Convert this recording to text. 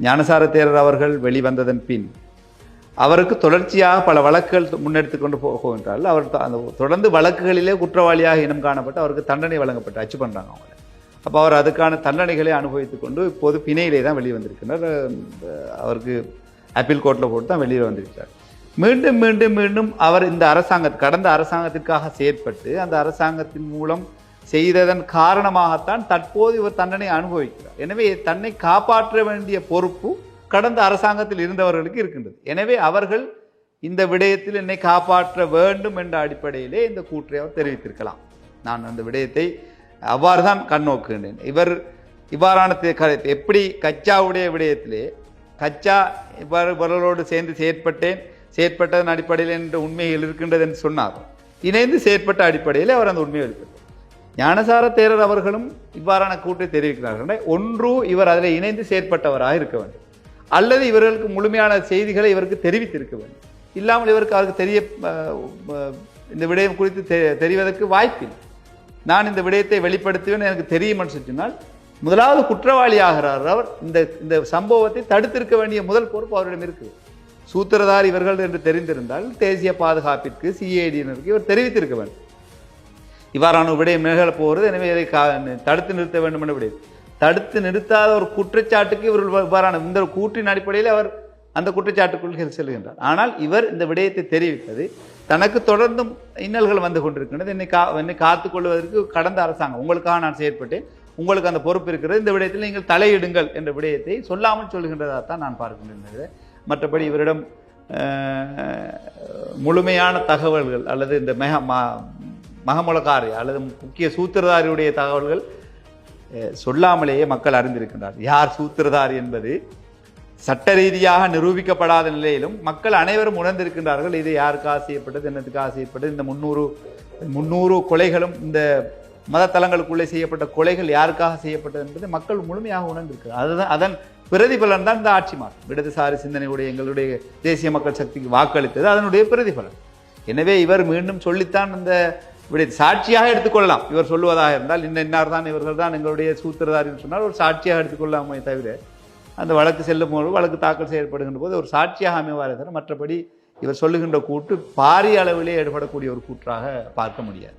ஞானசார தேரர் அவர்கள் வெளிவந்ததன் பின் அவருக்கு தொடர்ச்சியாக பல வழக்குகள் முன்னெடுத்து கொண்டு போகின்றால் அவர் அந்த தொடர்ந்து வழக்குகளிலே குற்றவாளியாக இனம் காணப்பட்டு அவருக்கு தண்டனை வழங்கப்பட்டு அச்சு பண்ணுறாங்க அவங்கள. அப்போ அவர் அதுக்கான தண்டனைகளை அனுபவித்து கொண்டு இப்போது பிணையிலே தான் வெளியே வந்திருக்கிறார். அவருக்கு அப்பீல் கோர்ட்டில் போட்டு தான் வெளியே வந்திருக்கிறார். மீண்டும் மீண்டும் மீண்டும் அவர் இந்த கடந்த அரசாங்கத்திற்காக செயற்பட்டு அந்த அரசாங்கத்தின் மூலம் செய்ததன் காரணமாகத்தான் தற்போது இவர் தண்டனை அனுபவிக்கிறார். எனவே தன்னை காப்பாற்ற வேண்டிய பொறுப்பு கடந்த அரசாங்கத்தில் இருந்தவர்களுக்கு இருக்கின்றது. எனவே அவர்கள் இந்த விடயத்தில் என்னை காப்பாற்ற வேண்டும் என்ற அடிப்படையிலே இந்த கூற்றை அவர் தெரிவித்திருக்கலாம். நான் அந்த விடயத்தை அவ்வாறு தான் கண்ணோக்குகின்றேன். இவ்வாறான எப்படி கச்சாவுடைய விடயத்திலே கச்சா இவர்களோடு சேர்ந்து செயற்பட்டதன் அடிப்படையில் என்ற உண்மையில் இருக்கின்றது என்று சொன்னார். இணைந்து செயற்பட்ட அடிப்படையில் அவர் அந்த உண்மையை வெளிப்படுத்தார். ஞானசார தேரர் அவர்களும் இவ்வாறான கூற்றை தெரிவிக்கிறார்கள். ஒன்று, இவர் அதில் இணைந்து செயற்பட்டவராக இருக்க வேண்டும், அல்லது இவர்களுக்கு முழுமையான செய்திகளை இவருக்கு தெரிவித்திருக்க வேண்டும். இல்லாமல் இவருக்கு அவருக்கு இந்த விடயம் குறித்து தெரிவதற்கு வாய்ப்பில்லை. நான் இந்த விடயத்தை வெளிப்படுத்துவேன் எனக்கு தெரியும் என்று சொன்னால் முதலாவது குற்றவாளி ஆகிறார் அவர். இந்த சம்பவத்தை தடுத்திருக்க வேண்டிய முதல் பொறுப்பு அவரிடம் இருக்குது. சூத்திரதார் இவர்கள் என்று தெரிந்திருந்தால் தேசிய பாதுகாப்பிற்கு சிஐடியினருக்கு இவர் தெரிவித்திருக்க வேண்டும். இவ்வாறான விடயம் நிகழப் போகிறது, எனவே இதை தடுத்து நிறுத்த வேண்டும் என்ற விடயம். தடுத்து நிறுத்தாத ஒரு குற்றச்சாட்டுக்கு இவர்கள் இவ்வாறான இந்த கூற்றின் அடிப்படையில் அவர் அந்த குற்றச்சாட்டுக்குள் செல்கின்றார். ஆனால் இவர் இந்த விடயத்தை தெரிவித்தது தனக்கு தொடர்ந்தும் இன்னல்கள் வந்து கொண்டிருக்கின்றது, என்னை காத்துக்கொள்வதற்கு கடந்த அரசாங்கம் உங்களுக்காக நான் செயற்பட்டேன், உங்களுக்கு அந்த பொறுப்பு இருக்கிறது, இந்த விடயத்தில் நீங்கள் தலையிடுங்கள் என்ற விடயத்தை சொல்லாமல் சொல்கின்றதாகத்தான் நான் பார்க்கின்றேன். மற்றபடி இவரிடம் முழுமையான தகவல்கள் அல்லது இந்த மகமுலகாரி அல்லது முக்கிய சூத்திரதாரியுடைய தகவல்கள் சொல்லாமலேயே மக்கள் அறிந்திருக்கின்றார். யார் சூத்திரதாரி என்பது சட்ட ரீதியாக நிரூபிக்கப்படாத நிலையிலும் மக்கள் அனைவரும் உணர்ந்திருக்கின்றார்கள். இது யாருக்காக செய்யப்பட்டது, என்னத்துக்காக செய்யப்பட்டது, இந்த 300 கொலைகளும் இந்த மத தலங்களுக்குள்ளே செய்யப்பட்ட கொலைகள் யாருக்காக செய்யப்பட்டது என்பது மக்கள் முழுமையாக உணர்ந்திருக்கிறார். அதுதான் அதன் பிரதிபலன் தான் இந்த ஆட்சி மாற்றம். இடதுசாரி சிந்தனையுடைய எங்களுடைய தேசிய மக்கள் சக்திக்கு வாக்களித்தது அதனுடைய பிரதிபலன். எனவே இவர் மீண்டும் சொல்லித்தான் இந்த சாட்சியாக எடுத்துக்கொள்ளலாம். இவர் சொல்லுவதாக இருந்தால் இன்னார் தான் இவர்கள் தான் எங்களுடைய சூத்திரதாரின்னு சொன்னால் ஒரு சாட்சியாக எடுத்துக்கொள்ளாமே தவிர அந்த வழக்கு செல்லும் போது வழக்கு தாக்கல் செய்யப்படுகின்ற போது ஒரு சாட்சியாக அமைவாரே தவிர மற்றபடி இவர் சொல்லுகின்ற கூற்று பாரிய அளவிலே ஈடுபடக்கூடிய ஒரு கூற்றாக பார்க்க முடியாது.